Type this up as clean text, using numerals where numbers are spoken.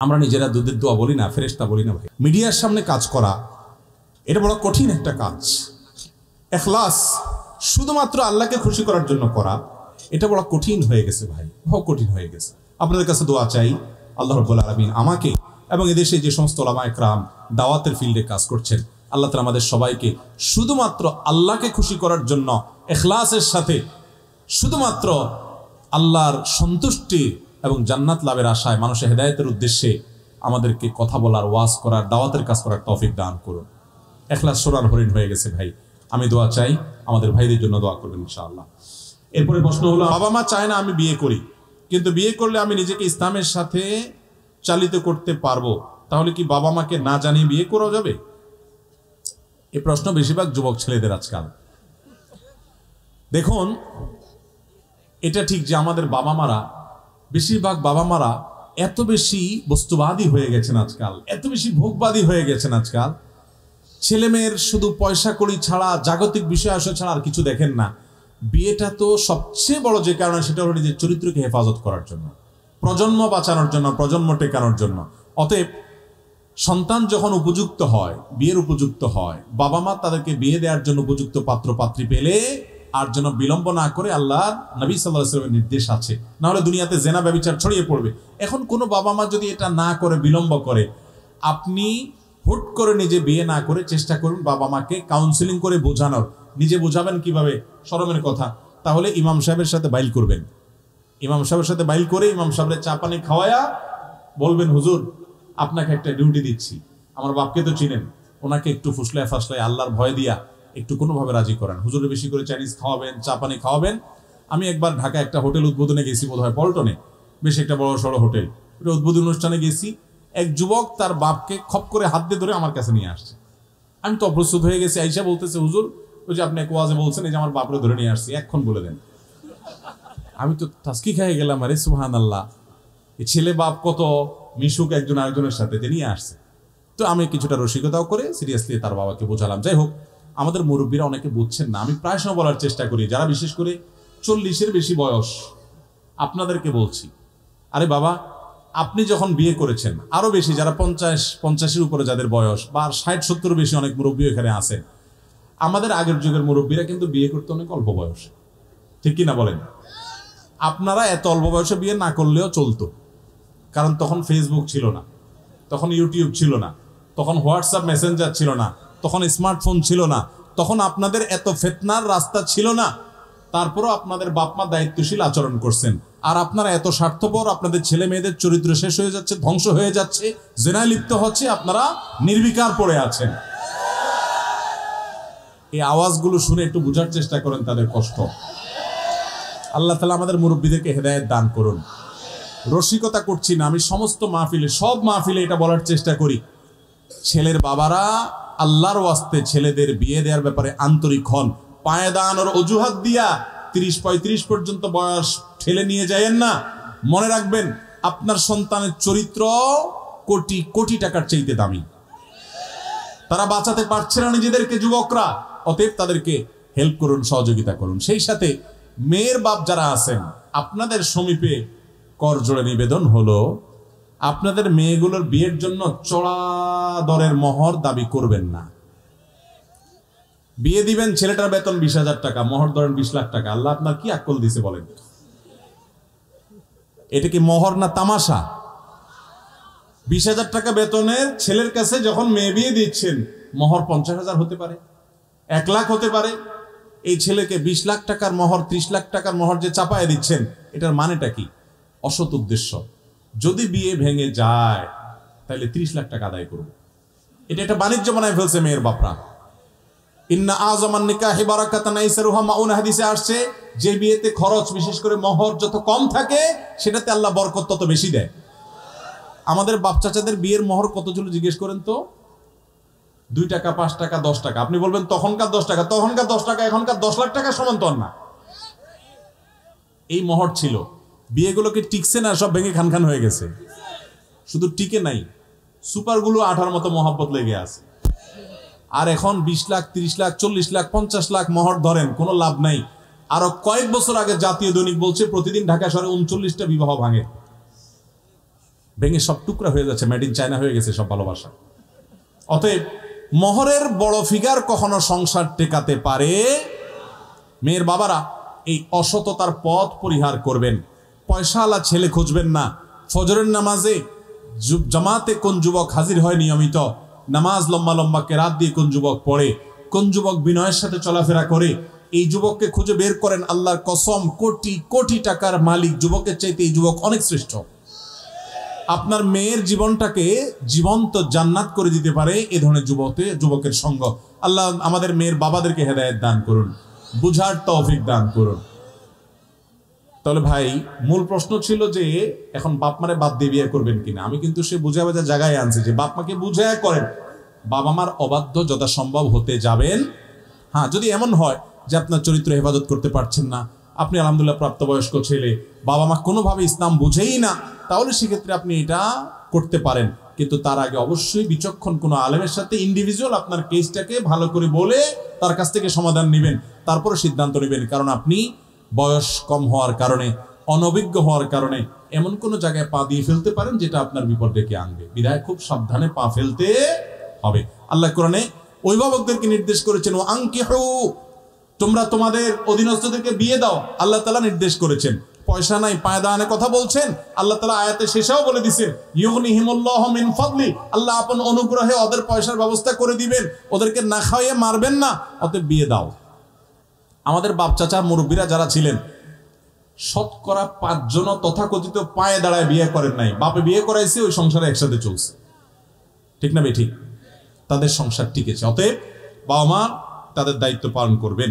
আমরা নিজেরা দুধের দোয়া বলি না, ফেরেশতা বলি না ভাই। মিডিয়ার সামনে কাজ করা এটা বড় কঠিন একটা কাজ। ইখলাস শুধুমাত্র আল্লাহকে খুশি করার জন্য করা এটা বড় কঠিন হয়ে গেছে ভাই, বহু কঠিন হয়ে গেছে। আপনাদের কাছে দোয়া চাই আল্লাহ রাব্বুল আলামিন আমাকে এবং এদেশে যে সমস্ত উলামা ইকরাম দাওয়াতের ফিল্ডে কাজ করছেন আল্লাহ তাআলা আমাদের সবাইকে শুধুমাত্র আল্লাহকে খুশি করার জন্য ইখলাসের সাথে শুধুমাত্র আল্লাহর সন্তুষ্টি এবং জান্নাত লাভের আশায় মানুষের হেদায়েতের উদ্দেশ্যে আমাদেরকে কথা বলার, ওয়াজ করার, দাওয়াতের কাজ করার তৌফিক দান করুন। ইখলাস সোনার হরিণ হয়ে গেছে ভাই। আমি দোয়া চাই, আমাদের ভাইদের জন্য দোয়া করবেন ইনশাআল্লাহ। এরপরে প্রশ্ন হলো, বাবা মা চায় না আমি বিয়ে করি, কিন্তু বিয়ে করলে আমি নিজেকে ইসলামের সাথে চালিত করতে পারবো, তাহলে কি বাবা মাকে না জানিয়ে বিয়ে করা যাবে? এই প্রশ্ন বেশিরভাগ যুবক ছেলেদের আজকাল। দেখুন, এটা ঠিক যে আমাদের বাবা মারা, বেশিরভাগ বাবা মারা এত বেশি বস্তুবাদী হয়ে গেছেন আজকাল, এত বেশি ভোগবাদী হয়ে গেছেন আজকাল, ছেলে মেয়ের শুধু পয়সা কড়ি ছাড়া, জাগতিক বিষয় আসা ছাড়া আর কিছু দেখেন না। বিয়েটা তো সবচেয়ে বড় যে কারণ, সেটা হলো নিজের চরিত্রকে হেফাজত করার জন্য, প্রজন্ম বাঁচানোর জন্য, প্রজন্ম টেকানোর জন্য। অতএব সন্তান যখন উপযুক্ত হয়, বিয়ের উপযুক্ত হয়, বাবা মা তাদেরকে বিয়ে দেওয়ার জন্য উপযুক্ত পাত্র পাত্রী পেলে আর যেন বিলম্ব না করে, আল্লাহ নবী সাল্লাল্লাহু আলাইহি ওয়াসাল্লামের নির্দেশ আছে, না হলে দুনিয়াতে জেনা ব্যভিচার ছড়িয়ে পড়বে। এখন কোনো বাবা মা যদি এটা না করে, বিলম্ব করে, আপনি হুট করে নিজে বিয়ে না করে চেষ্টা করুন বাবা মাকে কাউন্সিলিং করে বোঝানোর। নিজে বোঝাবেন কিভাবে? শরমের কথা, তাহলে ইমাম সাহেবের সাথে বাইল করবেন। ইমাম সাহেবের সাথে বাইল করে ইমাম সাহেবের চা পানি খাওয়ায়া বলবেন, হুজুর আপনাকে একটা ডিউটি দিচ্ছি, আমার বাপকে তো চিনেন, ওনাকে একটু ফুসলায় ফাসলায় আল্লাহর ভয় দিয়া একটু কোনোভাবে রাজি করেন, হুজুরে বেশি করে চাইনিজ খাওয়াবেন, চা পানি খাওয়াবেন। আমি একবার ঢাকা একটা হোটেল উদ্বোধনে গেছি, বোধ হয় পল্টনে, বেশ একটা বড় সড়ো হোটেল, ওটা উদ্বোধন অনুষ্ঠানে গেছি। এক যুবক তার বাপকে খপ করে হাত দিয়ে ধরে আমার কাছে নিয়ে আসছে। আমি তো অপ্রস্তুত হয়ে গেছি। আইসা বলতেছে, হুজুর ওই যে আপনি এক ওয়াজে বলছেন, এই যে আমার বাপরে ধরে নিয়ে আসছি, এক্ষণ বলে দেন। আমি তো টাস্কি খেয়ে গেলাম, আরে সুবহানাল্লাহ, এই ছেলে বাপ কত মিশুক একজন আরেকজনের সাথে, যে নিয়ে আসছে। তো আমি কিছুটা রসিকতাও করে সিরিয়াসলি তার বাবাকে বোঝালাম। যাই হোক, আমাদের মুরব্বীরা অনেকে বুঝছেন না। আমি প্রায় সময় বলার চেষ্টা করি, যারা বিশেষ করে 40-এর বেশি বয়স, আপনাদেরকে বলছি, আরে বাবা, আপনি যখন বিয়ে করেছেন, আরো বেশি যারা 50-50-এর উপরে যাদের বয়স, বা 60-70 বেশি অনেক মুরব্বী এখানে আছেন, আমাদের আগের যুগের মুরব্বীরা কিন্তু বিয়ে করতে অনেক অল্প বয়সে, ঠিক কিনা বলেন? আপনারা এত অল্প বয়সে বিয়ে না করলেও চলতো, কারণ তখন ফেসবুক ছিল না, তখন ইউটিউব ছিল না, তখন হোয়াটসঅ্যাপ মেসেঞ্জার ছিল না, তখন স্মার্টফোন ছিল না, তখন আপনাদের এত ফিতনার রাস্তা ছিল না। তারপরও আপনাদের বাপ মা দায়িত্বশীল আচরণ করছেন, আর আপনারা এত স্বার্থপর, আপনাদের ছেলে মেয়েদের চরিত্র শেষ হয়ে যাচ্ছে, ধ্বংস হয়ে যাচ্ছে, জেনায় লিপ্ত হচ্ছে, আপনারা নির্বিকার পড়ে আছেন। এই আওয়াজগুলো শুনে একটু বোঝার চেষ্টা করেন তাদের কষ্ট। আল্লাহ তাআলা আমাদের মুরব্বীদেরকে হেদায়েত দান করুন। রসিকতা করছি না, আমি সমস্ত মাহফিলে, সব মাহফিলে এটা বলার চেষ্টা করি, ছেলের বাবারা আল্লাহর ওয়াস্তে ছেলেদের বিয়ে দেওয়ার ব্যাপারে আন্তরিক হন। পায়দান ওর অজুহাত দিয়া 30-35 পর্যন্ত বয়স ঠেলে নিয়ে যায়েন না। মনে রাখবেন, আপনার সন্তানের চরিত্র কোটি কোটি টাকার চাইতে দামি। তারা বাঁচাতে পারছে না নিজেদেরকে, যুবকরা। অতএব তাদেরকে হেল্প করুন, সহযোগিতা করুন। সেই সাথে মেয়ের বাপ যারা আছেন, আপনাদের সমীপে করজোড়ে নিবেদন হলো, আপনাদের মেয়েগুলোর বিয়ের জন্য চড়া দরের মোহর দাবি করবেন না। বিয়ে দিবেন, ছেলেটার বেতন 20,000 টাকা, মোহর ধরেন 20 লাখ টাকা। আল্লাহ আপনার কি আকল দিছে বলেন? এটা কি মোহর না তামাশা? 20,000 টাকা বেতনের ছেলের কাছে যখন মেয়ে বিয়ে দিচ্ছেন, মোহর 50,000 হতে পারে, 1 লাখ হতে পারে। এই ছেলেকে 20 লাখ টাকার মোহর, 30 লাখ টাকার মোহর যে চাপায় দিচ্ছেন, এটার মানেটা কি? অসৎ উদ্দেশ্য। যদি বিয়ে ভেঙে যায় তাহলে 30 লাখ টাকা আদায় করব, এটা একটা বাণিজ্য বানায় ফেলছে মেয়ের বাপরা। ইন্না আযমান নিকাহি বারাকাতান আইসারুহা মাউন, হাদিসে আসছে, যে বিয়েতে খরচ, বিশেষ করে মোহর যত কম থাকে, সেটাতে আল্লাহ বরকত তত বেশি দেয়। আমাদের বাপ চাচাদের বিয়ের মোহর কত ছিল জিজ্ঞেস করেন তো? 2 টাকা, 5 টাকা, 10 টাকা। আপনি বলবেন তখনকার 10 টাকা, তখনকার 10 টাকা এখনকার 10 লাখ টাকা সমান তো না। এই মোহর ছিল। বিয়েগুলোকে টিকছে না, সব ভেঙে খান খান হয়ে গেছে। শুধু টিকে নাই, সুপারগুলো আঠার মতো মহব্বত লেগে আছে। আর এখন 20 লাখ, 30 লাখ, 40 লাখ, 50 লাখ মোহর ধরেন, কোনো লাভ নাই। আরো কয়েক বছর আগে জাতীয় দৈনিক বলছে প্রতিদিন ঢাকা শহরে 39টা বিবাহ ভাঙে। ভেঙে সব টুকরা হয়ে যাচ্ছে, মেড ইন চায়না হয়ে গেছে সব ভালোবাসা। অতএব মোহরের বড় ফিগার কখনো সংসার টেকাতে পারে। মেয়ের বাবারা এই অসততার পথ পরিহার করবেন, পয়সাওয়ালা ছেলে খুঁজবেন না। ফজরের নামাজে জামাতে কোন যুবক হাজির হয় নিয়মিত, নামাজ লম্বা লম্বা কেরাত দিয়ে কোন যুবক পড়ে, কোন যুবক বিনয়ের সাথে চলাফেরা করে, এই যুবককে খুঁজে বের করেন। আল্লাহর কসম, কোটি কোটি টাকার মালিক যুবকের চাইতে এই যুবক অনেক শ্রেষ্ঠ। আপনার মেয়ের জীবনটাকে জীবন্ত জান্নাত করে দিতে পারে এ ধরনের যুবকের সঙ্গ। আল্লাহ আমাদের মেয়ের বাবাদেরকে হেদায়েত দান করুন, বুঝার তৌফিক দান করুন। তাহলে ভাই, মূল প্রশ্ন ছিল যে এখন বাপ মারে বাদ দিয়ে বিয়ে করবেন কিনা। আমি কিন্তু সে বুঝা বাজা জায়গায় আনছি যে বাপ মাকে বুঝায় করেন, বাবা মার অবাধ্য যথাসম্ভব হতে যাবেন। হ্যাঁ, যদি এমন হয় যে আপনার চরিত্র হেফাজত করতে পারছেন না, আপনি আলহামদুলিল্লাহ প্রাপ্তবয়স্ক ছেলে, বাবা মা কোনোভাবে ইসলাম বুঝেই না, তাহলে সেক্ষেত্রে আপনি এটা করতে পারেন। কিন্তু তার আগে অবশ্যই বিচক্ষণ কোনো আলেমের সাথে ইন্ডিভিজুয়াল আপনার কেসটাকে ভালো করে বলে তার কাছ থেকে সমাধান নেবেন, তারপরে সিদ্ধান্ত নেবেন। কারণ আপনি বয়স কম হওয়ার কারণে, অনভিজ্ঞ হওয়ার কারণে এমন কোনো জায়গায় পা দিয়ে ফেলতে পারেন যেটা আপনার বিপদ ডেকে আনবে। বিধায় খুব সাবধানে পা ফেলতে হবে। আল্লাহ কোরআনে অভিভাবকদেরকে নির্দেশ করেছেন, ও আনকিহু, তোমরা তোমাদের অধীনস্থদেরকে বিয়ে দাও। আল্লাহ তাআলা নির্দেশ করেছেন। পয়সা নাই, পায়দানে কথা বলছেন, আল্লাহ তাআলা আয়াতে শেষেও বলে দিয়েছেন, ইউগনিহিমুল্লাহু মিন ফাদলি, আল্লাহ আপন অনুগ্রহে ওদের পয়সার ব্যবস্থা করে দিবেন, ওদেরকে না খাওয়িয়ে মারবেন না, অতএব বিয়ে দাও। আমাদের বাপ চাচা মুরব্বীরা যারা ছিলেন, শতকরা 5 জন তথাকথিত পায়ে দাঁড়ায় বিয়ে করেন নাই। বাপে বিয়ে করাইছে, ওই সংসারে একসাথে চলছে। ঠিক না বে ঠিক? তাদের সংসার টিকেছে। অতএব বাবা মা তাদের দায়িত্ব পালন করবেন।